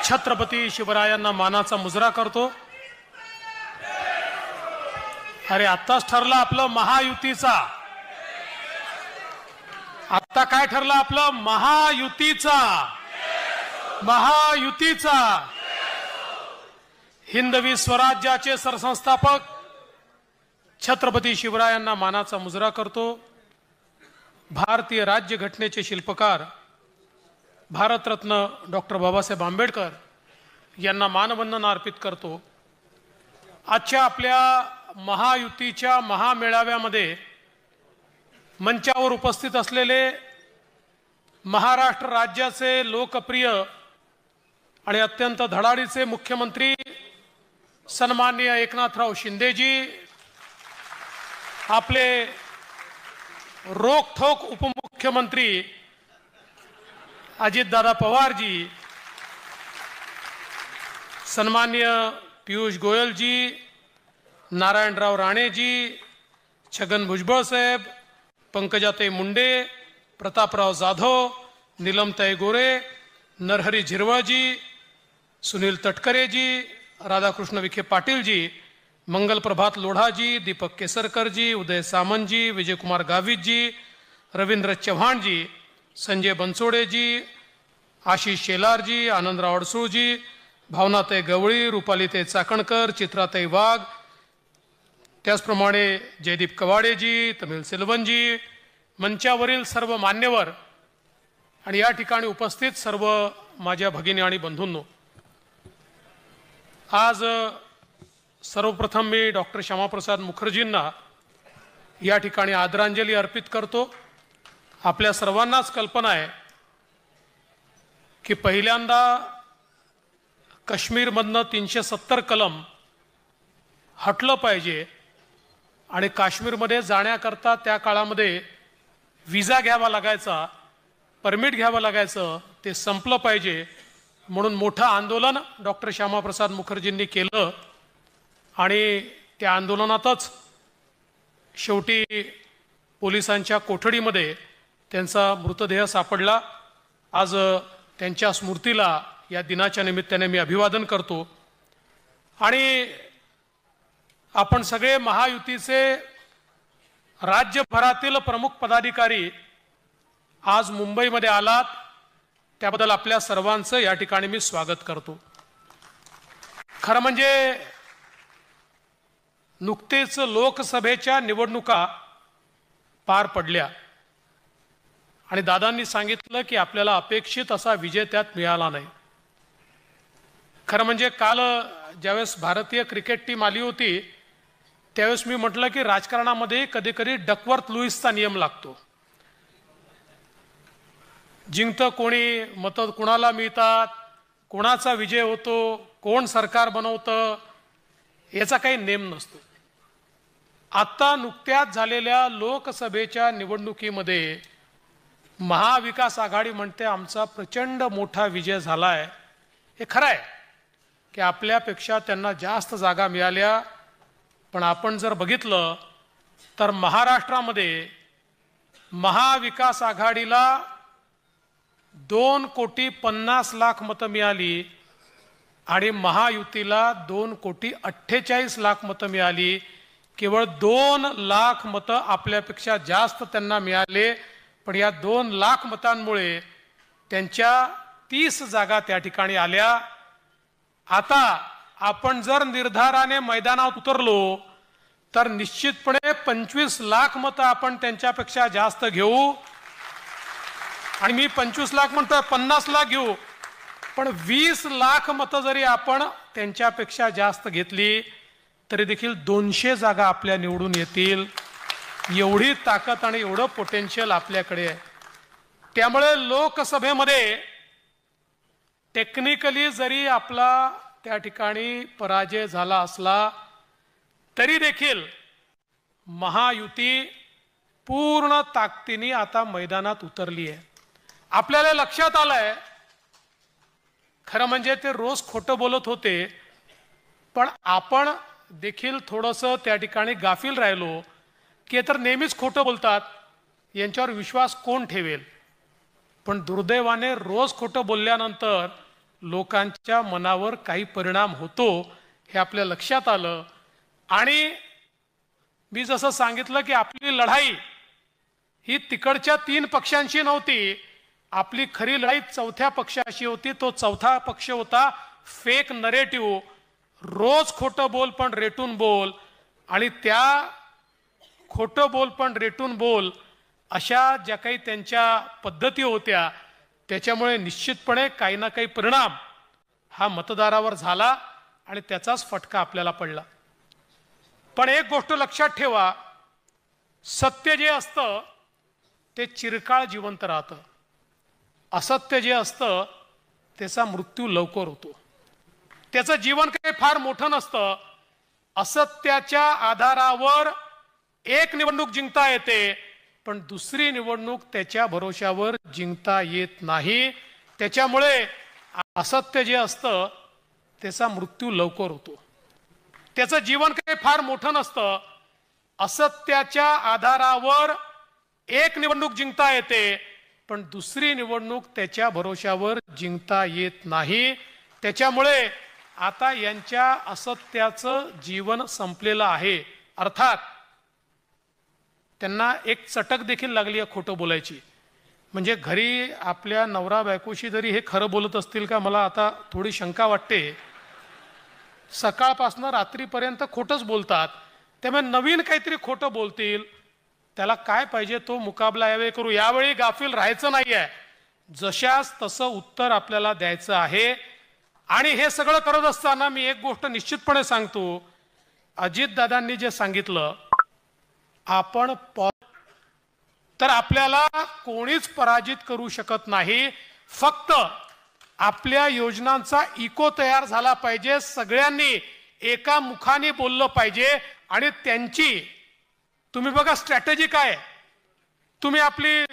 छत्रपती शिवरायांना मानाचा मुजरा करतो। अरे आत्ताच ठरलं आपलं महायुतीचा, आता काय ठरलं आपलं महायुतीचा, महायुतीचा हिंदवी स्वराज्याचे सरसंस्थापक छत्रपती शिवरायांना मानाचा मुजरा करतो। भारतीय राज्यघटनेचे शिल्पकार भारतरत्न डॉक्टर बाबासाहेब आंबेडकर यांना मानवंदना अर्पित करतो। आजच्या आपल्या महायुतीच्या महामेळाव्यामध्ये मंचावर उपस्थित असलेले महाराष्ट्र राज्याचे लोकप्रिय आणि अत्यंत धडाडीचे मुख्यमंत्री सन्माननीय एकनाथराव शिंदेजी, आपले रोखठोक उपमुख्यमंत्री अजितदादा पवारजी, सन्माननीय पीयूष गोयलजी, नारायणराव राणेजी, छगन भुजबळ साहेब, पंकजाताई मुंडे, प्रतापराव जाधव, नीलमताई गोरे, नरहरी झिरवळजी, सुनील तटकरेजी, राधाकृष्ण विखे पाटीलजी, मंगल प्रभात लोढाजी, दीपक केसरकरजी, उदय सामंतजी, विजयकुमार गावितजी, रवींद्र चव्हाणजी, संजय बनसोडेजी, आशिष शेलारजी, आनंदराव अडसूळजी, भावनाताई गवळी, रुपालीताई चाकणकर, चित्राताई वाघ, त्याचप्रमाणे जयदीप कवाडेजी, तमिल सेल्वनजी, मंचावरील सर्व मान्यवर आणि या ठिकाणी उपस्थित सर्व माझ्या भगिनी आणि बंधूंनो, आज सर्वप्रथम मी डॉक्टर श्यामाप्रसाद मुखर्जींना या ठिकाणी आदरांजली अर्पित करतो। आपल्या सर्वांनाच कल्पना आहे की पहिल्यांदा काश्मीरमधनं 370 कलम हटलं पाहिजे आणि काश्मीरमध्ये जाण्याकरता त्या काळामध्ये विजा घ्यावा लागायचा, परमिट घ्यावं लागायचं, ते संपलं पाहिजे म्हणून मोठं आंदोलन डॉक्टर श्यामाप्रसाद मुखर्जींनी केलं आणि त्या आंदोलनातच शेवटी पोलिसांच्या कोठडीमध्ये त्यांचा मृतदेह सापडला। आज त्यांच्या स्मृतीला या दिनाच्या निमित्ताने मी अभिवादन करतो आणि आपण सगळे महायुतीचे राज्यभरातील प्रमुख पदाधिकारी आज मुंबईमध्ये आलात, त्याबद्दल आपल्या सर्वांचं या ठिकाणी मी स्वागत करतो। खरं म्हणजे नुकतेच लोकसभेच्या निवडणुका पार पडल्या आणि दादांनी सांगितलं की आपल्याला अपेक्षित असा विजय त्यात मिळाला नाही। खरं म्हणजे काल ज्यावेळेस भारतीय क्रिकेट टीम आली होती त्यावेळेस मी म्हटलं की राजकारणामध्ये कधी कधी डकवर्थ लुईसचा नियम लागतो, जिंकतं कोणी, मतं कोणाला मिळतात, कोणाचा विजय होतो, कोण सरकार बनवतं, याचा काही नेम नसतो। आता नुकत्याच झालेल्या लोकसभेच्या निवडणुकीमध्ये महाविकास आघाडी म्हणते आमचा प्रचंड मोठा विजय झालाय। हे खरं आहे की आपल्यापेक्षा त्यांना जास्त जागा मिळाल्या, पण आपण जर बघितलं तर महाराष्ट्रामध्ये महाविकास आघाडीला 2,50,00,000 मतं मिळाली आणि महायुतीला 2,48,00,000 मतं मिळाली। केवळ 2,00,000 मतं आपल्यापेक्षा जास्त त्यांना मिळाले, पण या 2,00,000 मतांमुळे त्यांच्या 30 जागा त्या ठिकाणी आल्या। आता आपण जर निर्धाराने मैदानात उतरलो तर निश्चितपणे 25,00,000 मतं आपण त्यांच्यापेक्षा जास्त घेऊ आणि मी 25,00,000 म्हणतोय, 50,00,000 घेऊ, पण 20,00,000 मतं जरी आपण त्यांच्यापेक्षा जास्त घेतली तरी देखील 200 जागा आपल्या निवडून येतील। एवढी ताकद आणि एवढं पोटेन्शियल आपल्याकडे आहे। त्यामुळे लोकसभेमध्ये टेक्निकली जरी आपला त्या ठिकाणी पराजय झाला असला तरी देखील महायुती पूर्ण ताकदीने आता मैदानात उतरली आहे। आपल्याला लक्षात आलंय, खरं म्हणजे ते रोज खोटं बोलत होते, पण आपण देखील थोडंसं त्या ठिकाणी गाफील राहिलो की तर नेहमीच खोटं बोलतात, यांच्यावर विश्वास कोण ठेवेल। पण दुर्दैवाने रोज खोटं बोलल्यानंतर लोकांच्या मनावर काही परिणाम होतो हे आपल्या लक्षात आलं। आणि मी जसं सांगितलं की आपली लढाई ही तिकडच्या 3 पक्षांशी नव्हती, आपली खरी लढाई चौथ्या पक्षाशी होती। तो चौथा पक्ष होता फेक नरेटिव्ह, रोज खोटं बोल पण रेटून बोल, आणि त्या खोटं बोल पण रेटून बोल अशा ज्या काही त्यांच्या पद्धती होत्या त्याच्यामुळे निश्चितपणे काही ना काही परिणाम हा मतदारावर झाला आणि त्याचाच फटका आपल्याला पडला। पण एक गोष्ट लक्षात ठेवा, सत्य जे असतं ते चिरकाळ जिवंत राहतं, असत्य जे असतं त्याचा मृत्यू लवकर होतो, त्याचं जीवन काही फार मोठं नसतं। असत्याच्या आधारावर एक निवडणूक जिंकता येते पण दुसरी निवडणूक त्याच्या भरोशावर जिंकता येत नाही। त्याच्यामुळे असत्य जे असतं त्याचा मृत्यू लवकर होतो, त्याचं जीवन काही फार मोठं नसतं। असत्याच्या आधारावर एक निवडणूक जिंकता येते पण दुसरी निवडणूक त्याच्या भरोशावर जिंकता येत नाही। त्याच्यामुळे आता यांच्या असत्याचं जीवन संपलेलं आहे, अर्थात त्यांना एक चटक देखील लागली आहे खोटं बोलायची। म्हणजे घरी आपल्या नवरा बायकोशी जरी हे खरं बोलत असतील का, मला आता थोडी शंका वाटते। सकाळपासून रात्रीपर्यंत खोटंच बोलतात, त्यामुळे नवीन काहीतरी खोटं बोलतील, त्याला काय पाहिजे तो मुकाबला यावेळी करू। यावेळी गाफील राहायचं नाहीये, जशास तसं उत्तर आपल्याला द्यायचं आहे। आणि हे सगळं करत असताना मी एक गोष्ट निश्चितपणे सांगतो, अजितदादांनी जे सांगितलं आपण तर आपल्याला कोणीच पराजित करू शकत नाही, फक्त आपल्या योजनांचा इको तयार झाला पाहिजे, सगळ्यांनी एका मुखाने बोललं पाहिजे। आणि त्यांची तुम्ही बघा स्ट्रॅटेजी काय, तुम्ही आपली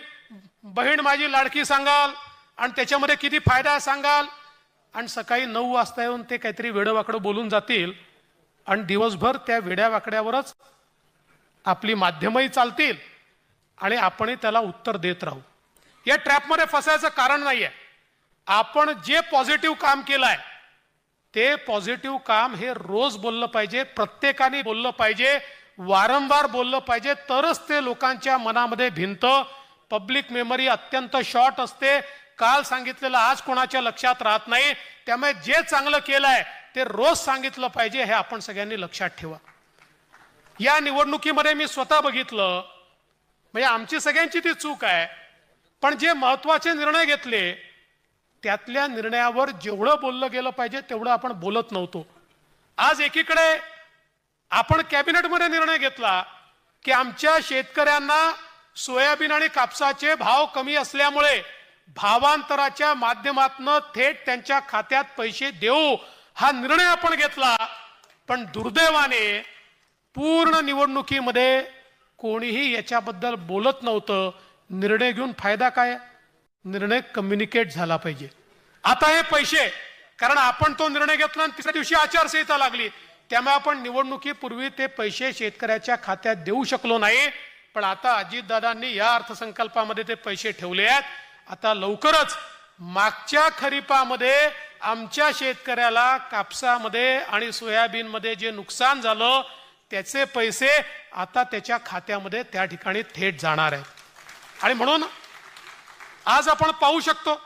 बहीण माझी लाडकी सांगाल आणि त्याच्यामध्ये किती फायदा सांगाल, आणि सकाळी 9 वाजता येऊन ते काहीतरी वेडवाकडं बोलून जातील आणि दिवसभर त्या वेड्यावाकड्यावरच आपली माध्यमही चालतील आणि आपणही त्याला उत्तर देत राहू। या ट्रॅपमध्ये फसायचं कारण नाहीये। आपण जे पॉझिटिव्ह काम केलंय ते पॉझिटिव्ह काम हे रोज बोललं पाहिजे, प्रत्येकाने बोललं पाहिजे, वारंवार बोललं पाहिजे, तरच ते लोकांच्या मनामध्ये भिनतं। पब्लिक मेमरी अत्यंत शॉर्ट असते, काल सांगितलेलं आज कोणाच्या लक्षात राहत नाही, त्यामुळे जे चांगलं केलंय ते रोज सांगितलं पाहिजे, हे आपण सगळ्यांनी लक्षात ठेवा। या निवडणुकीमध्ये मी स्वतः बघितलं, म्हणजे आमची सगळ्यांची ती चूक आहे, पण जे महत्त्वाचे निर्णय घेतले त्यातल्या निर्णयावर जेवढं बोललं गेलं पाहिजे तेवढं आपण बोलत नव्हतो। आज एकीकडे आपण कॅबिनेटमध्ये निर्णय घेतला की आमच्या शेतकऱ्यांना सोयाबीन आणि कापसाचे भाव कमी असल्यामुळे भावांतराच्या माध्यमातून थेट त्यांच्या खात्यात पैसे देऊ, हा निर्णय आपण घेतला। पण दुर्दैवाने पूर्ण निवडणुकीमध्ये कोणीही याच्याबद्दल बोलत नव्हतं। निर्णय घेऊन फायदा काय, निर्णय कम्युनिकेट झाला पाहिजे। आता हे पैसे, कारण आपण तो निर्णय घेतला आणि तिसऱ्या दिवशी आचारसंहिता लागली, त्यामुळे आपण निवडणुकीपूर्वी ते पैसे शेतकऱ्याच्या खात्यात देऊ शकलो नाही। पण आता अजितदादांनी या अर्थसंकल्पामध्ये ते पैसे ठेवले आहेत। आता लवकरच मागच्या खरीपामध्ये आमच्या शेतकऱ्याला कापसामध्ये आणि सोयाबीनमध्ये जे नुकसान झालं त्याचे पैसे आता त्याच्या खात्यामध्ये त्या ठिकाणी थेट जाणार आहेत। आणि म्हणून आज आपण पाहू शकतो,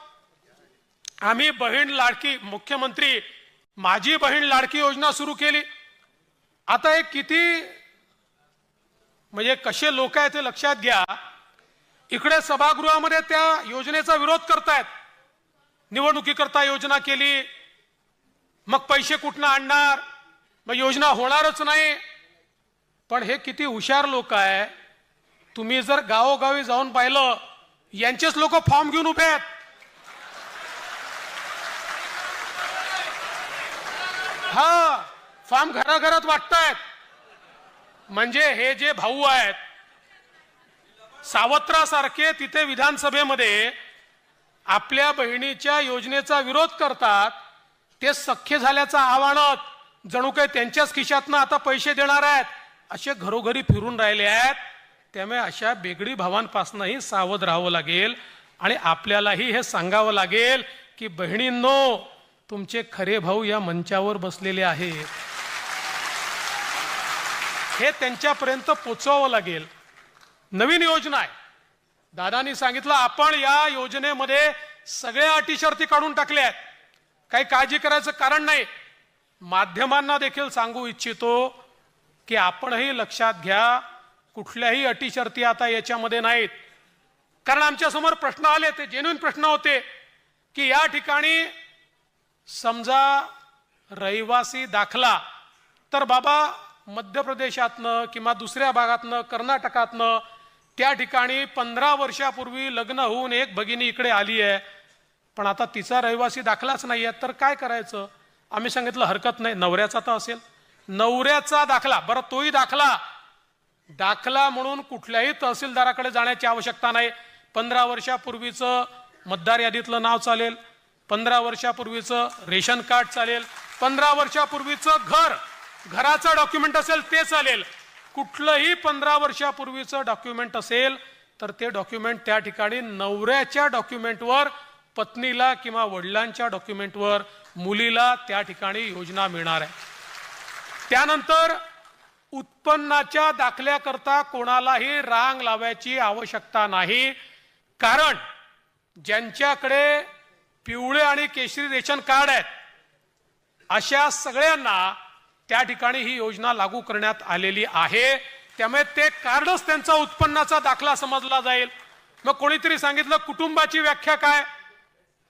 आम्ही बहीण लाडकी, मुख्यमंत्री माझी बहीण लाडकी योजना सुरू केली। आता हे किती म्हणजे कसे लोक आहेत ते लक्षात घ्या। इकडे सभागृहामध्ये त्या योजनेचा विरोध करतायत, निवडणुकीकरता योजना केली, मग पैसे कुठनं आणणार, मग योजना होणारच नाही। पण हे किती हुशार लोक आहे, तुम्ही जर गावोगावी जाऊन पाहिलं यांचेच लोक फॉर्म घेऊन उभे आहेत। हा फॉर्म घराघरात वाटतायत। म्हणजे हे जे भाऊ आहेत सावत्रासारखे तिथे विधानसभेमध्ये आपल्या बहिणीच्या योजनेचा विरोध करतात, ते सख्य झाल्याचा आव्हानात जणू काही त्यांच्याच खिशातनं आता पैसे देणार आहेत असे घरोघरी फिरून राहिले आहेत। त्यामुळे अशा बेगडी भावांपासूनही सावध राहावं लागेल आणि आपल्यालाही हे सांगावं लागेल की बहिणींनो, तुमचे खरे भाऊ या मंचावर बसलेले आहेत, हे त्यांच्यापर्यंत पोचवावं लागेल. नवीन योजना आहे, दादांनी सांगितलं आपण या योजनेमध्ये सगळ्या अटी शर्ती काढून टाकल्या आहेत, काही काळजी करायचं कारण नाही. माध्यमांना देखील सांगू इच्छितो की आपणही लक्षात घ्या, कुठल्याही अटी शर्ती आता याच्यामध्ये नाहीत. कारण आमच्या समोर प्रश्न आले, ते जेन्युइन प्रश्न होते की या ठिकाणी समजा रहिवासी दाखला, तर बाबा मध्य प्रदेशातनं किंवा दुसऱ्या भागातनं कर्नाटकातनं त्या ठिकाणी 15 वर्षापूर्वी लग्न होऊन एक भगिनी इकडे आली आहे, पण आता तिचा रहिवासी दाखलाच नाही आहे, तर काय करायचं? आम्ही सांगितलं हरकत नाही, नवऱ्याचा तर असेल, नवऱ्याचा दाखला, बरं तोही दाखला म्हणून कुठल्याही तहसीलदाराकडे जाण्याची आवश्यकता नाही. 15 वर्षापूर्वीचं मतदार यादीतलं नाव चालेल, 15 वर्षापूर्वीचं रेशन कार्ड चालेल, 15 वर्षापूर्वीचं घराचं डॉक्युमेंट असेल ते चालेल. कुठलंही 15 वर्षापूर्वीचं डॉक्युमेंट असेल तर ते डॉक्युमेंट त्या ठिकाणी नवऱ्याच्या डॉक्युमेंटवर, पत्नीला किंवा वडिलांच्या डॉक्युमेंटवर मुलीला त्या ठिकाणी योजना मिळणार आहे. त्यानंतर उत्पन्नाच्या दाखल्याकरता कोणालाही रांग लावायची आवश्यकता नाही, कारण ज्यांच्याकडे पिवळे आणि केशरी रेशन कार्ड आहेत अशा सगळ्यांना त्या ठिकाणी ही योजना लागू करण्यात आलेली आहे. त्यामुळे ते कार्डच त्यांचा उत्पन्नाचा दाखला समजला जाईल. मग कोणीतरी सांगितलं कुटुंबाची व्याख्या काय?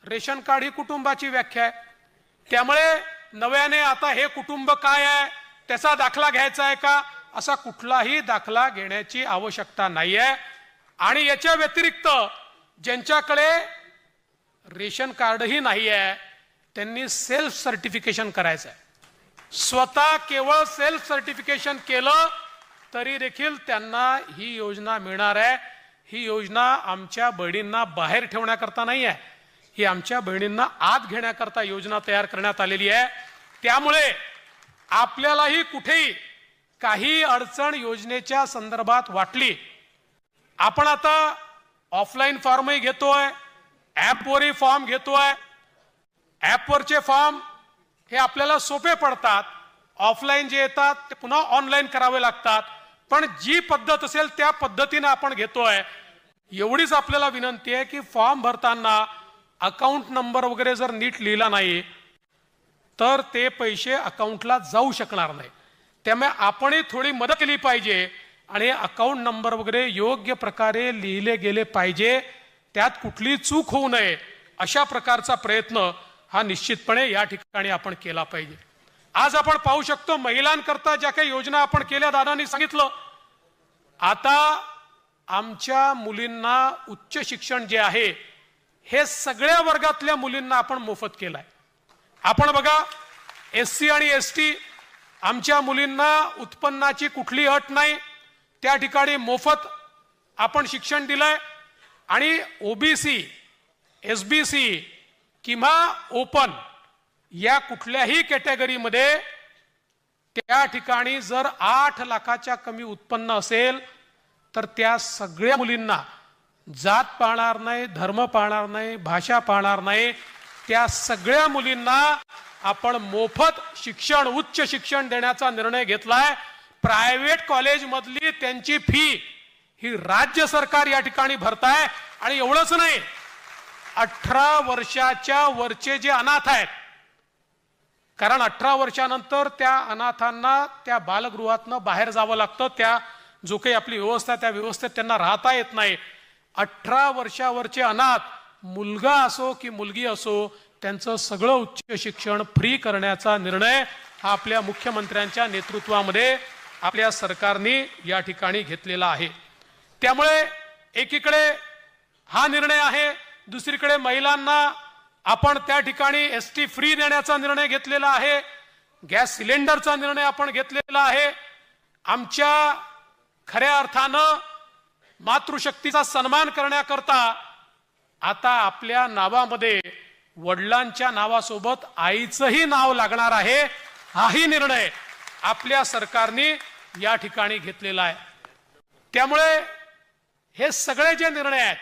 रेशन कार्ड ही कुटुंबाची व्याख्या आहे. त्यामुळे नव्याने आता हे कुटुंब काय आहे, त्याचा दाखला घ्यायचा आहे का? असा कुठलाही दाखला घेण्याची आवश्यकता नाही आहे. आणि याच्या व्यतिरिक्त ज्यांच्याकडे रेशन कार्डही नाही आहे त्यांनी सेल्फ सर्टिफिकेशन करायचं आहे. स्वतः केवळ सेल्फ सर्टिफिकेशन केलं तरी देखील त्यांना ही योजना मिळणार आहे. ही योजना आमच्या बहिणींना बाहेर ठेवण्याकरता नाही आहे, ही आमच्या बहिणींना आत घेण्याकरता योजना तयार करण्यात आलेली आहे. त्यामुळे आपल्यालाही कुठेही काही अडचण योजनेच्या संदर्भात वाटली, आपण आता ऑफलाईन फॉर्मही घेतोय, ॲपवरही फॉर्म घेतोय. ॲपवरचे फॉर्म हे आपल्याला सोपे पडतात, ऑफलाईन जे येतात ते पुन्हा ऑनलाईन करावे लागतात. पण जी पद्धत असेल त्या पद्धतीने आपण घेतोय. एवढीच आपल्याला विनंती आहे की फॉर्म भरताना अकाउंट नंबर वगैरे जर नीट लिहिला नाही तर ते पैसे अकाउंटला जाऊ शकणार नाही. त्यामुळे आपणही थोडी मदत केली पाहिजे आणि अकाउंट नंबर वगैरे योग्य प्रकारे लिहिले गेले पाहिजे, त्यात कुठली चूक होऊ नये अशा प्रकारचा प्रयत्न हा निश्चितपणे या ठिकाणी आपण केला पाहिजे. आज आपण पाहू शकतो महिलांकरता ज्या काही योजना आपण केल्या, दादांनी सांगितलं, आता आमच्या मुलींना उच्च शिक्षण जे आहे हे सगळ्या वर्गातल्या मुलींना आपण मोफत केलंय. आपण बघा, SC आणि ST आमच्या मुलींना उत्पन्नाची कुठली अट नाही, त्या ठिकाणी मोफत आपण शिक्षण दिलंय. आणि OBC, SBC किंवा ओपन या कुठल्याही कॅटेगरीमध्ये त्या ठिकाणी जर 8 लाखाच्या कमी उत्पन्न असेल तर त्या सगळ्या मुलींना, जात पाळणार नाही, धर्म पाळणार नाही, भाषा पाळणार नाही, त्या सगळ्या मुलींना आपण मोफत शिक्षण, उच्च शिक्षण देण्याचा निर्णय घेतलाय. प्रायव्हेट कॉलेज मधली त्यांची फी ही राज्य सरकार या ठिकाणी भरताय. आणि एवढंच नाही, 18 वर्षाच्या वरचे जे अनाथ आहेत, कारण 18 वर्षानंतर त्या अनाथांना त्या बालगृहातनं बाहेर जावं लागतं, त्या जो काही आपली व्यवस्था त्या व्यवस्थेत त्यांना राहता येत नाही. 18 वर्षावरचे अनाथ, मुलगा असो की मुलगी असो, त्यांचं सगळं उच्च शिक्षण फ्री करण्याचा निर्णय हा आपल्या मुख्यमंत्र्यांच्या नेतृत्वामध्ये आपल्या सरकारने या ठिकाणी घेतलेला आहे. त्यामुळे एकीकडे हा निर्णय आहे, दुसरीकडे महिलांना आपण त्या ठिकाणी ST फ्री देण्याचा निर्णय घेतलेला आहे, गॅस सिलेंडरचा निर्णय आपण घेतलेला आहे. आमच्या खऱ्या अर्थानं मातृशक्तीचा सन्मान करण्याकरता आता आपल्या नावामध्ये वडिलांच्या नावासोबत आईचंही नाव लागणार आहे. हाही निर्णय आपल्या सरकारने या ठिकाणी घेतलेला आहे. त्यामुळे हे सगळे जे निर्णय आहेत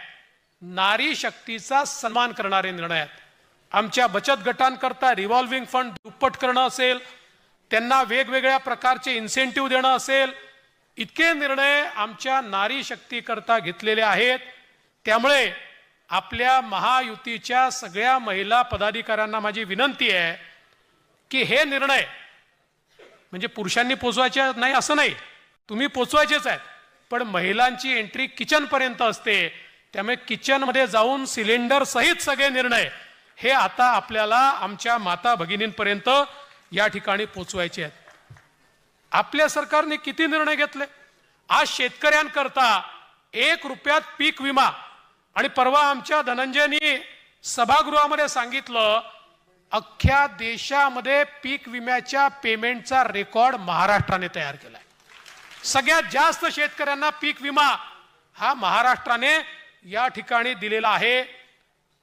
नारी शक्तीचा सन्मान करणारे निर्णय आहेत. आमच्या बचत गटांकरता रिव्हॉल्विंग फंड दुप्पट करणं असेल, त्यांना वेगवेगळ्या प्रकारचे इन्सेंटिव्ह देणं असेल, इतके निर्णय आमच्या नारी शक्तीकरता घेतलेले आहेत. त्यामुळे आपल्या महायुतीच्या सगळ्या महिला पदाधिकाऱ्यांना माझी विनंती आहे की हे निर्णय म्हणजे पुरुषांनी पोचवायचे नाही असं नाही, तुम्ही पोचवायचेच आहेत, पण महिलांची एंट्री किचन पर्यंत असते. त्यामुळे किचन मध्ये जाऊन सिलेंडर सहित सगळे निर्णय हे आता आपल्याला आमच्या माता भगिनींपर्यंत या ठिकाणी पोचवायचे आहेत. आपल्या सरकारने किती निर्णय घेतले. आज शेतकऱ्यांकरता 1 रुपयात पीक विमा, आणि परवा आमच्या धनंजयनी सभागृहामध्ये सांगितलं अख्ख्या देशामध्ये पीक विम्याच्या पेमेंटचा रेकॉर्ड महाराष्ट्राने तयार केलाय. सगळ्यात जास्त शेतकऱ्यांना पीक विमा हा महाराष्ट्राने या ठिकाणी दिलेला आहे.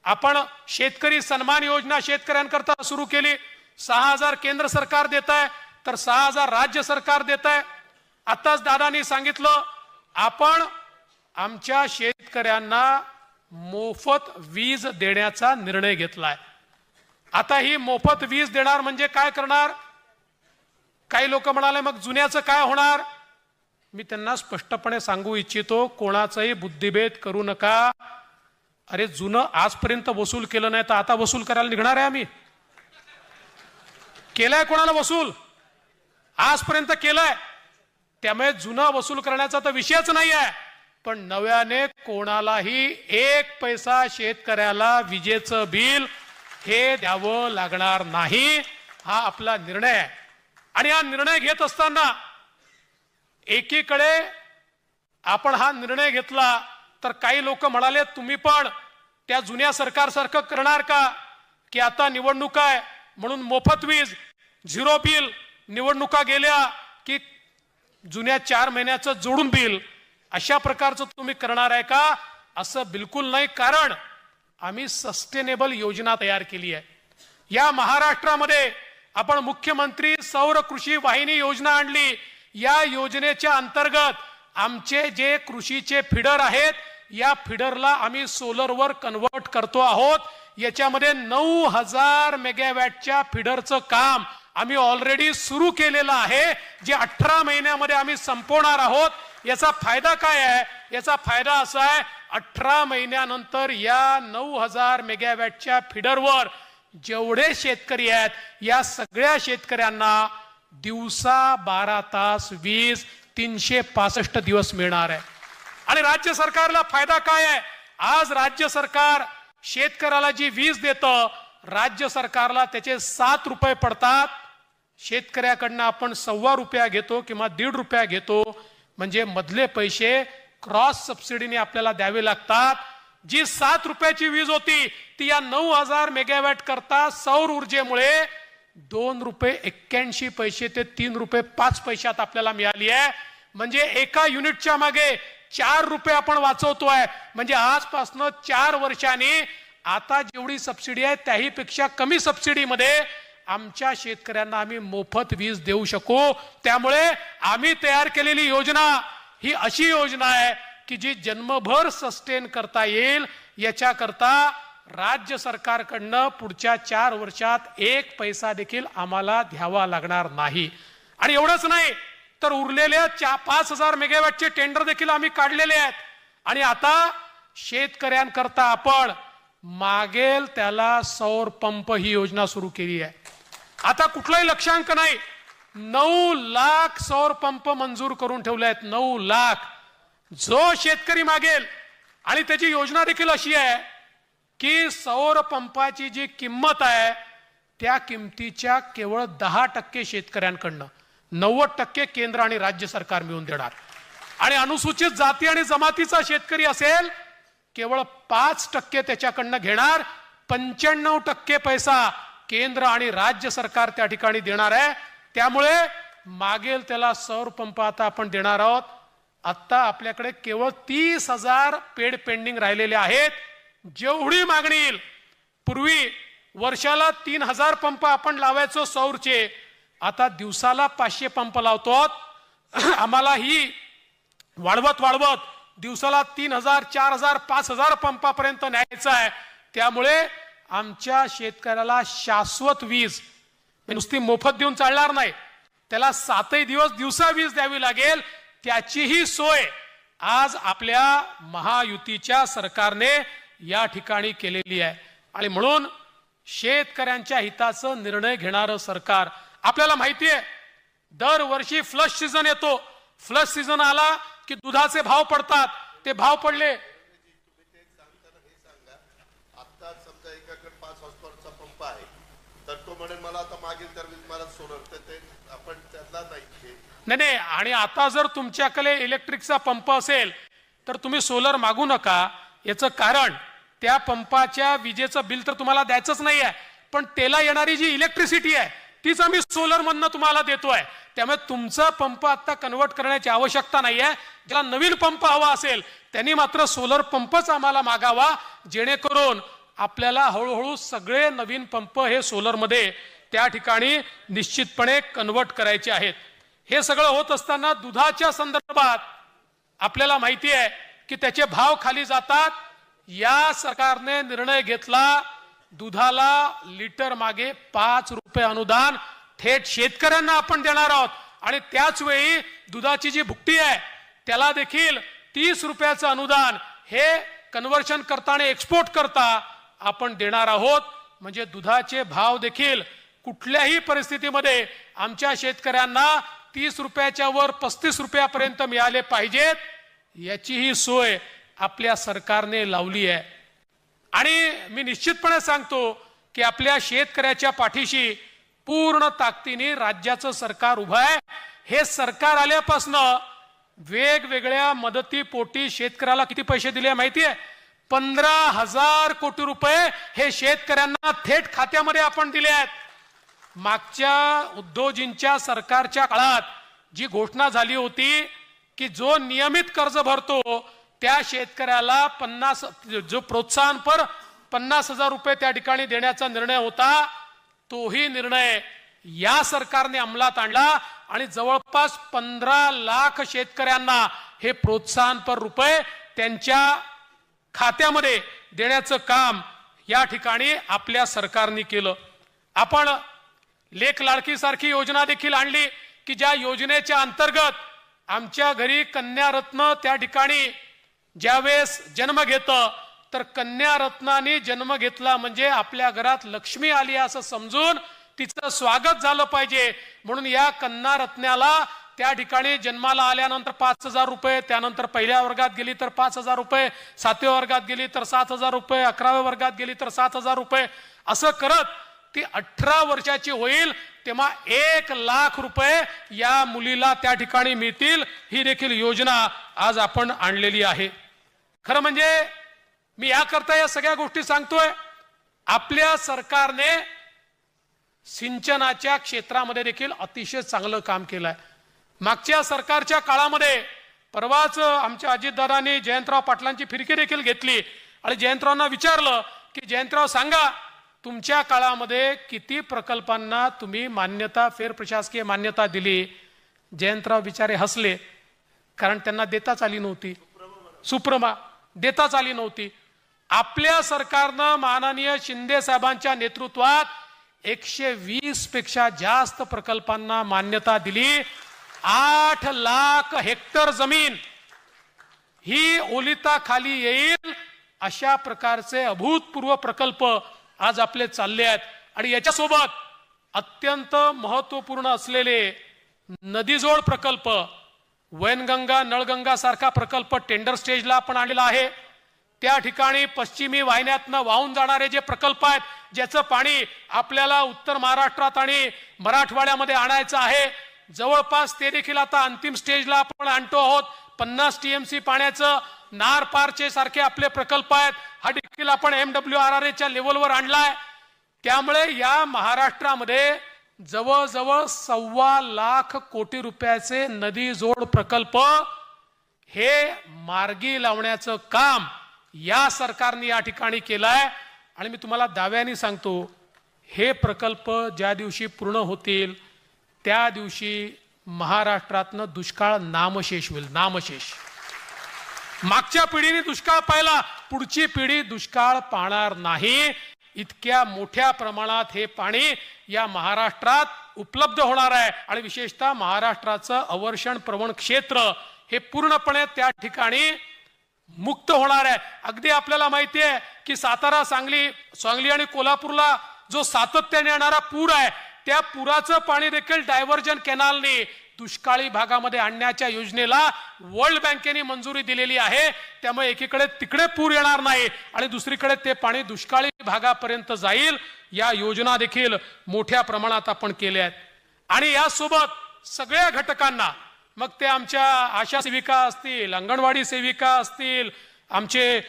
आपण शेतकरी सन्मान योजना शेतकऱ्यांकरता सुरू केली. 6,000 केंद्र सरकार देत आहे, तर 6,000 राज्य सरकार देत आहे. आताच दादांनी सांगितलं आपण आमच्या शेतकऱ्यांना मोफत वीज देण्याचा निर्णय घेतलाय. आता ही मोफत वीज देणार म्हणजे काय करणार. काही लोक म्हणाले मग जुन्याचं काय होणार. मी त्यांना स्पष्टपणे सांगू इच्छितो, कोणाचाही बुद्धिभेद करू नका. अरे जुनं आजपर्यंत वसूल केलं नाही तर आता वसूल करायला निघणार आहे आम्ही. केलंय कोणाला वसूल, आजपर्यंत केलंय. त्यामुळे जुनं वसूल करण्याचा तर विषयच नाही आहे. पण नव्याने कोणालाही 1 पैसा शेतकऱ्याला विजेचं बिल हे द्यावं लागणार नाही, हा आपला निर्णय आहे. आणि हा निर्णय घेत असताना एकीकडे आपण हा निर्णय घेतला तर काही लोक म्हणाले तुम्ही पण त्या जुन्या सरकारसारखं करणार का, की आता निवडणूक आहे म्हणून मोफत वीज, झिरो बिल, निवडणुका गेल्या की जुन्या 4 महिन्याचं जोडून बिल, अशा प्रकारचं तुम्ही करणार आहे का. असं बिलकुल नाही, कारण आम्ही सस्टेनेबल योजना तयार केली आहे. या महाराष्ट्रामध्ये आपण मुख्यमंत्री सौर कृषी वाहिनी योजना आणली. या योजनेच्या अंतर्गत आमचे जे कृषीचे फिडर आहेत या फिडरला आम्ही सोलरवर कन्वर्ट करतो आहोत. याच्यामध्ये 9,000 मेगावॅटच्या फिडरचं काम आम्ही ऑलरेडी सुरू केलेलं आहे, जे 18 महिन्यामध्ये आम्ही संपवणार आहोत. याचा फायदा काय आहे. याचा फायदा असा आहे 18 महिन्यानंतर या 9,000 मेगावॅटच्या फिडरवर जेवढे शेतकरी आहेत या सगळ्या शेतकऱ्यांना दिवसा 12 तास वीज 365 दिवस मिळणार आहे. आणि राज्य सरकारला फायदा काय आहे. आज राज्य सरकार शेतकऱ्याला जी वीज देतं, राज्य सरकारला त्याचे 7 रुपये पडतात. शेतकऱ्याकडनं आपण 1.25 रुपया घेतो किंवा 1.5 रुपया घेतो, म्हणजे मधले पैसे क्रॉस सबसिडीने आपल्याला द्यावे लागतात. जी 7 रुपयाची वीज होती ती या 9,000 मेगावॅट करता सौर ऊर्जेमुळे 2 रुपये 81 पैसे ते 3 रुपये 5 पैशात आपल्याला मिळाली आहे. म्हणजे एका युनिटच्या मागे 4 रुपये आपण वाचवतोय. म्हणजे आजपासून 4 वर्षांनी आता जेवढी सबसिडी आहे त्याही पेक्षा कमी सबसिडीमध्ये आमच्या शेतकऱ्यांना आम्ही मोफत वीज देऊ शकू. त्यामुळे आम्ही तयार केलेली योजना ही अशी योजना आहे की जी जन्मभर सस्टेन करता येईल. याच्याकरता राज्य सरकारकडनं पुढच्या 4 वर्षात 1 पैसा देखील आम्हाला द्यावा लागणार नाही. आणि एवढंच नाही तर उरलेल्या 5,000 मेगावॅटचे टेंडर देखील आम्ही काढलेले आहेत. आणि आता शेतकऱ्यांकरता आपण मागेल त्याला सौर पंप ही योजना सुरू केली आहे. आता कुठलाही लक्षांक नाही, 9 लाख सौर पंप मंजूर करून ठेवले आहेत. 9 लाख जो शेतकरी मागेल. आणि त्याची योजना देखील अशी आहे की सौर पंपाची जी किंमत आहे त्या किमतीच्या केवळ 10% शेतकऱ्यांकडनं, 90% केंद्र आणि राज्य सरकार मिळून देणार. आणि अनुसूचित जाती आणि जमातीचा शेतकरी असेल केवळ 5% त्याच्याकडनं घेणार. 95% पैसा केंद्र आणि राज्य सरकार त्या ठिकाणी देणार आहे. त्यामुळे मागेल त्याला सौर पंप आता आपण देणार आहोत. आता आपल्याकडे केवळ 30,000 पेड पेंडिंग राहिलेले आहेत. जेवढी मागणी येईल, पूर्वी वर्षाला 3,000 पंप आपण लावायचो सौरचे, आता दिवसाला 500 पंप लावतो. आम्हाला ही वाढवत दिवसाला 3,000, 4,000, 5,000 पंपापर्यंत न्यायचं आहे. त्यामुळे आमच्या शेतकऱ्याला शाश्वत वीज नुसती मोफत देऊन चालणार नाही, त्याला 7 दिवस दिवसा वीज द्यावी लागेल, त्याचीही सोय आज आपल्या महायुतीच्या सरकारने या ठिकाणी केलेली आहे. आणि म्हणून शेतकऱ्यांच्या हिताचा निर्णय घेणारं सरकार. आपल्याला माहिती आहे दरवर्षी फ्लश सीझन येतो, फ्लश सीझन आला की दुधाचे भाव पडतात, ते भाव पडले. आता समजा एकाकडे 5 हॉर्सपावरचा पंप आहे तर तो म्हणेल मला आता मागील तर मला सोलर, तर ते आपण त्याला नाही. आणि आता जर तुमच्याकडे इलेक्ट्रिकचा पंप असेल तर तुम्ही सोलर मागू नका. याचं कारण त्या पंपाच्या विजेचं बिल तर तुम्हाला द्यायचंच नाही आहे, पण त्याला येणारी जी इलेक्ट्रिसिटी आहे तीच आम्ही सोलर मधनं तुम्हाला देतोय. त्यामुळे तुमचा पंप आता कन्वर्ट करण्याची आवश्यकता नाही आहे. ज्याला नवीन पंप हवा असेल त्यांनी मात्र सोलर पंपच आम्हाला मागावा, जेणेकरून आपल्याला हळूहळू सगळे नवीन पंप हे सोलरमध्ये त्या ठिकाणी निश्चितपणे कन्वर्ट करायचे आहेत. हे सगळं होत असताना दुधाच्या संदर्भात आपल्याला माहिती आहे की त्याचे भाव खाली जातात. या सरकारने निर्णय घेतला दुधाला लिटर मागे 5 रुपये अनुदान थेट शेतकऱ्यांना आपण देणार आहोत, आणि त्याच वेळी दुधाची जी भुकटी आहे त्याला देखील 30 रुपयाचं अनुदान हे कन्व्हर्शन करता आणि एक्सपोर्ट करता आपण देणार आहोत. म्हणजे दुधाचे भाव देखील कुठल्याही परिस्थितीमध्ये आमच्या शेतकऱ्यांना 30 रुपयाच्या वर 35 रुपयापर्यंत मिळाले पाहिजेत, याचीही सोय आपल्या सरकारने लावली आहे. आणि मी निश्चितपणे सांगतो की आपल्या शेतकऱ्याच्या पाठीशी पूर्ण ताकदीने राज्याचं सरकार उभं आहे. हे सरकार आल्यापासनं वेगवेगळ्या मदतीपोटी शेतकऱ्याला किती पैसे दिले माहिती आहे? 15,000 कोटी रुपये हे शेतकऱ्यांना थेट खात्यामध्ये आपण दिले आहेत. मागच्या उद्धवजींच्या सरकारच्या काळात जी घोषणा झाली होती की जो नियमित कर्ज भरतो त्या शेतकऱ्याला 50 जो प्रोत्साहनपर 50,000 रुपये त्या ठिकाणी देण्याचा निर्णय होता, तोही निर्णय या सरकारने अंमलात आणला आणि जवळपास 15 लाख शेतकऱ्यांना हे प्रोत्साहनपर रुपये त्यांच्या खात्यामध्ये देण्याचं काम या ठिकाणी आपल्या सरकारने केलं. आपण लेक लाडकी सारखी योजना देखील आणली की ज्या योजनेच्या अंतर्गत आमच्या घरी कन्या रत्न त्या ठिकाणी ज्यावेळेस जन्म घेतं तर कन्या रत्नाने जन्म घेतला म्हणजे आपल्या घरात लक्ष्मी आली असं समजून तिचं स्वागत झालं पाहिजे. म्हणून या कन्या रत्नाला त्या ठिकाणी जन्माला आल्यानंतर 5,000 रुपये, त्यानंतर पहिल्या वर्गात गेली तर 5,000 रुपये, 7व्या वर्गात गेली तर 7,000 रुपये, 11व्या वर्गात गेली तर 7,000 रुपये, असं करत ती 18 वर्षाची होईल तेव्हा 1 लाख रुपये या मुलीला त्या ठिकाणी मिळतील. ही देखील योजना आज आपण आणलेली आहे. खरं म्हणजे मी याकरता या सगळ्या गोष्टी सांगतोय. आपल्या सरकारने सिंचनाच्या क्षेत्रामध्ये देखील अतिशय चांगलं काम केलंय. मागच्या सरकारच्या काळामध्ये परवाच आमच्या अजितदादांनी जयंतराव पाटलांची फिरकी देखील घेतली आणि जयंतरावांना विचारलं की जयंतराव सांगा तुमच्या काळामध्ये किती प्रकल्पांना तुम्ही मान्यता, फेरप्रशासकीय मान्यता दिली? जयंतराव बिचारे हसले, कारण त्यांना देताच आली नव्हती. सुप्रमा देताच आली नव्हती. आपल्या सरकारनं माननीय शिंदे साहेबांच्या नेतृत्वात 120 पेक्षा जास्त प्रकल्पांना मान्यता दिली. 8 लाख हेक्टर जमीन ही ओलिताखाली येईल अशा प्रकारचे अभूतपूर्व प्रकल्प आज आपले चालले आहेत. आणि याच्यासोबत अत्यंत महत्वपूर्ण असलेले नदीजोड प्रकल्प, वैनगंगा, नळगंगा सारखा प्रकल्प टेंडर स्टेजला आपण आणलेला आहे. त्या ठिकाणी पश्चिमी वाहिन्यातनं वाहून जाणारे जे प्रकल्प आहेत ज्याचं पाणी आपल्याला उत्तर महाराष्ट्रात आणि मराठवाड्यामध्ये आणायचं आहे, जवळपास ते देखील आता अंतिम स्टेजला आपण आणतो आहोत. 50 TMC पाण्याचं नार पारचे सारखे आपले प्रकल्प आहेत, हा देखील आपण MWRRA लेवलवर आणलाय. त्यामुळे या महाराष्ट्रामध्ये जवळजवळ 1.25 लाख कोटी रुपयाचे नदी जोड प्रकल्प हे मार्गी लावण्याचं काम या सरकारने या ठिकाणी केलंय. आणि मी तुम्हाला दाव्याने सांगतो हे प्रकल्प ज्या दिवशी पूर्ण होतील त्या दिवशी महाराष्ट्रातनं दुष्काळ नामशेष होईल, नामशेष. मागच्या पिढीने दुष्काळ पाहिला, पुढची पिढी दुष्काळ पाहणार नाही. इतक्या मोठ्या प्रमाणात हे पाणी या महाराष्ट्रात उपलब्ध होणार आहे आणि विशेषतः महाराष्ट्राचं अवर्षण प्रवण क्षेत्र हे पूर्णपणे त्या ठिकाणी मुक्त होणार आहे। अगदी आपल्याला माहिती आहे की सातारा, सांगली आणि कोल्हापूरला जो सातत्याने येणारा पूर आहे, त्या पुराचं पाणी देखील डायव्हर्जन कॅनालने दुष्काळी भागामध्ये आणण्याच्या योजनेला वर्ल्ड बँकेने मंजुरी दिलेली आहे। त्यामुळे एकीकडे तिकडे पूर येणार नाही आणि दुसरीकडे ते पाणी दुष्काळी भागापर्यंत जाईल। या योजना देखील मोठ्या प्रमाणात आपण केल्या आहेत आणि यासोबत सगळ्या घटकांना, मग ते आमच्या आशा सेविका असतील, अंगणवाडी सेविका असतील, आमचे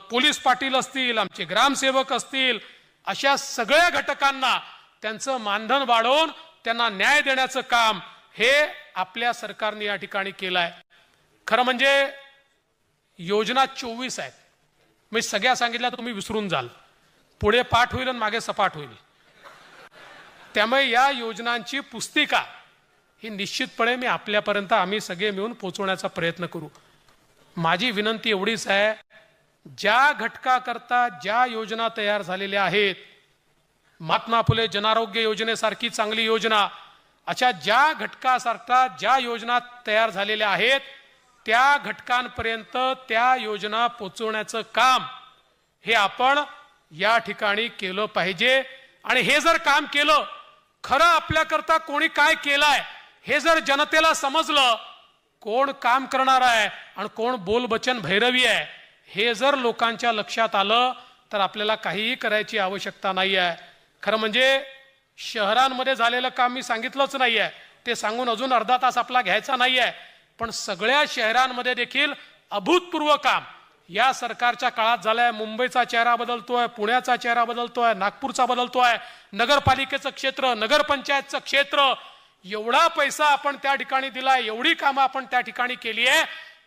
पोलीस पाटील असतील, आमचे ग्रामसेवक असतील, अशा सगळ्या घटकांना त्यांचं मानधन वाढवून त्यांना न्याय देण्याचं काम हे आपल्या सरकारने या ठिकाणी केलं आहे। खरं म्हणजे योजना 24 आहेत, मी सगळ्या सांगितल्या तर तुम्ही विसरून जाल, पुढे पाठ होईल आणि मागे सपाट होईल। त्यामुळे या योजनांची पुस्तिका ही निश्चितपणे मी आपल्यापर्यंत आम्ही सगळे मिळून पोहोचवण्याचा प्रयत्न करू। माझी विनंती एवढीच आहे, ज्या घटकाकरता ज्या योजना तयार झालेल्या आहेत, महात्मा फुले जनआरोग्य योजनेसारखी चांगली योजना, अशा ज्या घटकासारख्या ज्या योजना तयार झालेल्या आहेत त्या घटकांपर्यंत त्या योजना पोहोचवण्याचं काम हे आपण या ठिकाणी केलं पाहिजे। आणि हे जर काम केलं, खरं आपल्याकरता कोणी काय केलंय हे जर जनतेला समजलं, कोण काम करणार आहे आणि कोण बोलबचन भैरवी आहे हे जर लोकांच्या लक्षात आलं, तर आपल्याला काहीही करायची आवश्यकता नाही आहे। खरं म्हणजे शहरांमध्ये झालेलं काम मी सांगितलंच नाही आहे, ते सांगून अजून अर्धा तास आपला घ्यायचा नाही आहे, पण सगळ्या शहरांमध्ये देखील अभूतपूर्व काम या सरकारच्या काळात झालंय। मुंबईचा चेहरा बदलतोय, पुण्याचा चेहरा बदलतोय, नागपूरचा बदलतोय, नगरपालिकेचं क्षेत्र, नगरपंचायतचं क्षेत्र, एवढा पैसा आपण त्या ठिकाणी दिलाय, एवढी कामं आपण त्या ठिकाणी केली आहे।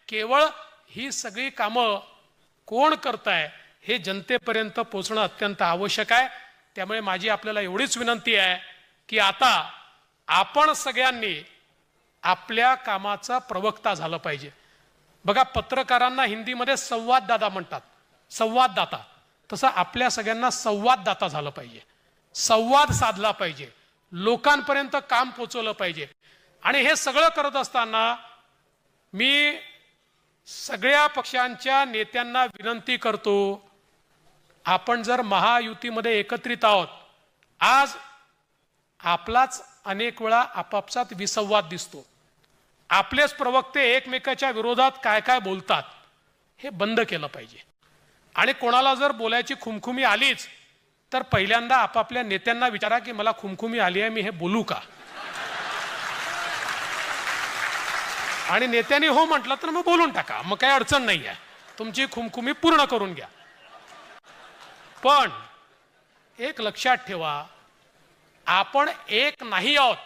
केवळ ही सगळी कामं कोण करताय हे जनतेपर्यंत पोहोचणं अत्यंत आवश्यक आहे। त्यामुळे माझी आपल्याला एवढीच विनंती आहे की आता आपण सगळ्यांनी आपल्या कामाचा प्रवक्ता झालं पाहिजे। बघा, पत्रकारांना हिंदीमध्ये संवाददाता म्हणतात, संवाददाता, तसं आपल्या सगळ्यांना संवाददाता झालं पाहिजे, संवाद साधला पाहिजे, लोकांपर्यंत काम पोहोचवलं पाहिजे। आणि हे सगळं करत असताना मी सगळ्या पक्षांच्या नेत्यांना विनंती करतो, आपण जर महायुतीमध्ये एकत्रित आहोत, आज आपलाच अनेक वेळा आपापसात विसंवाद दिसतो, आपलेच प्रवक्ते एकमेकाच्या विरोधात काय काय बोलतात, हे बंद केलं पाहिजे। आणि कोणाला जर बोलायची खुमखुमी आलीच तर पहिल्यांदा आपापल्या नेत्यांना विचारा की मला खुमखुमी आली आहे, मी हे बोलू का? आणि नेत्यांनी हो म्हटलं तर मग बोलून टाका, मग काही अडचण नाही आहे, तुमची खुमखुमी पूर्ण करून घ्या। पण एक लक्षात ठेवा, आपण एक नाही आहोत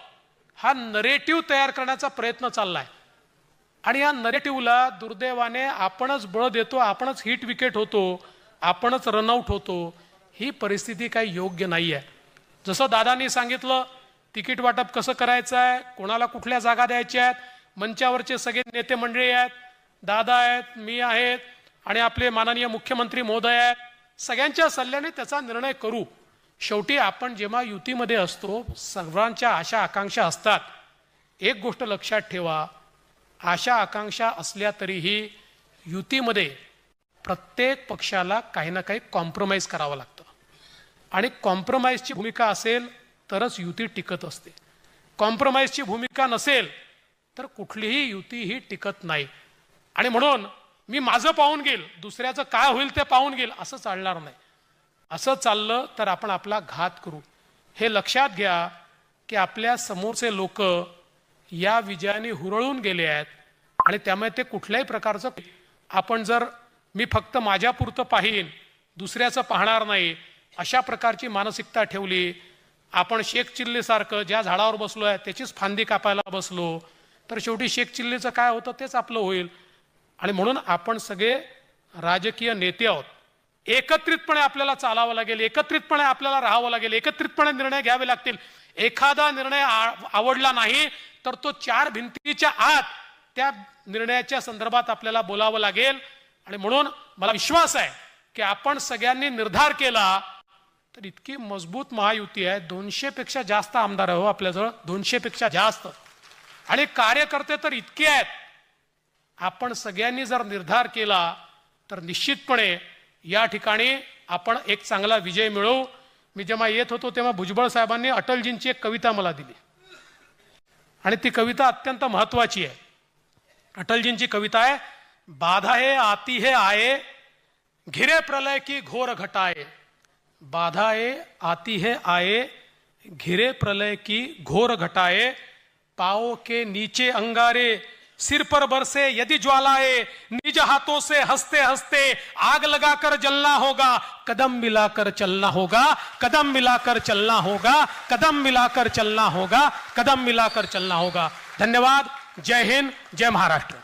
हा नरेटिव्ह तयार करण्याचा प्रयत्न चाललाय आणि या नरेटिव्हला दुर्दैवाने आपणच बळ देतो, आपणच हिट विकेट होतो, आपणच रनआउट होतो। ही परिस्थिती काही योग्य नाही आहे। जसं दादांनी सांगितलं, तिकीट वाटप कसं करायचं आहे, कोणाला कुठल्या जागा द्यायच्या आहेत, मंचावरचे सगळे नेते मंडळी आहेत, दादा आहेत, मी आहेत आणि आपले माननीय मुख्यमंत्री महोदय आहेत, सगळ्यांच्या सल्ल्याने त्याचा निर्णय करू। शेवटी आपण जेव्हा युतीमध्ये असतो, सर्वांच्या आशा आकांक्षा असतात। एक गोष्ट लक्षात ठेवा, आशा आकांक्षा असल्या तरीही युतीमध्ये प्रत्येक पक्षाला काही ना काही कॉम्प्रोमाइज करावं लागतं आणि कॉम्प्रोमाइजची भूमिका असेल तरच युती टिकत असते। कॉम्प्रोमाइजची भूमिका नसेल तर कुठलीही युती ही टिकत नाही। आणि म्हणून मी माझं पाहून घेईल, दुसऱ्याचं काय होईल ते पाहून घेईल, असं चालणार नाही। असं चाललं तर आपण आपला घात करू। हे लक्षात घ्या की आपल्या समोरचे लोक या विजयाने हुरळून गेले आहेत आणि त्यामुळे ते कुठल्याही प्रकारचं, आपण जर मी फक्त माझ्यापुरतं पाहीन, दुसऱ्याचं पाहणार नाही, अशा प्रकारची मानसिकता ठेवली, आपण शेख चिल्लीसारखं ज्या झाडावर बसलो आहे त्याचीच फांदी कापायला बसलो, तर शेवटी शेख चिल्लीचं काय होतं तेच आपलं होईल। आणि म्हणून आपण सगळे राजकीय नेते आहोत, एकत्रितपणे आपल्याला चालावं लागेल, एकत्रितपणे आपल्याला राहावं लागेल, एकत्रितपणे निर्णय घ्यावे लागतील। एखादा निर्णय आवडला नाही तर तो चार भिंतीच्या आत त्या निर्णयाच्या संदर्भात आपल्याला बोलावं लागेल। आणि म्हणून मला विश्वास आहे की आपण सगळ्यांनी निर्धार केला तर इतकी मजबूत महायुती आहे, 200 पेक्षा जास्त आमदार आहे हो आपल्याजवळ, 200 पेक्षा जास्त, आणि कार्यकर्ते तर इतके आहेत. आपण सगळ्यांनी जर निर्धार केला तर निश्चितपणे या ठिकाणी आपण एक चांगला विजय मिळवू. मी जेव्हा येत होतो तेव्हा भुजबळ साहेबांनी अटलजींची एक कविता मला दिली आणि ती कविता अत्यंत महत्वाची आहे. अटलजींची कविता आहे, बाधा है आती है आए, घिरे प्रलय की घोर घटाए. बाधा है आती है आए, घिरे प्रलय की घोर घटाए. पाओ के नीचे अंगारे, सिर पर बरसे यदि ज्वालाए. निज हाथों से हंसते हंसते आग लगाकर जलना होगा. कदम मिलाकर चलना होगा, कदम मिलाकर चलना होगा, कदम मिलाकर चलना होगा, कदम मिलाकर चलना होगा. धन्यवाद. जय हिंद, जय महाराष्ट्र.